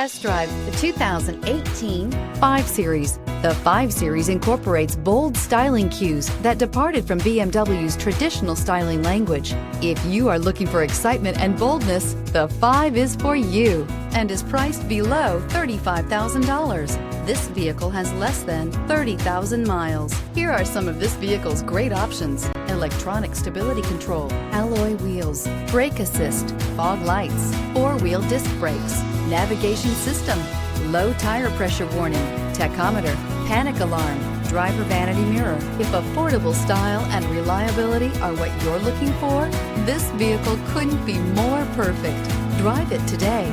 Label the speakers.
Speaker 1: Test drive the 2018 5 Series. The 5 Series incorporates bold styling cues that departed from BMW's traditional styling language. If you are looking for excitement and boldness, the 5 is for you and is priced below $35,000. This vehicle has less than 30,000 miles. Here are some of this vehicle's great options: electronic stability control, alloy wheels, brake assist, fog lights, 4-wheel disc brakes, navigation system, low tire pressure warning, tachometer, panic alarm, driver vanity mirror. If affordable style and reliability are what you're looking for, this vehicle couldn't be more perfect. Drive it today.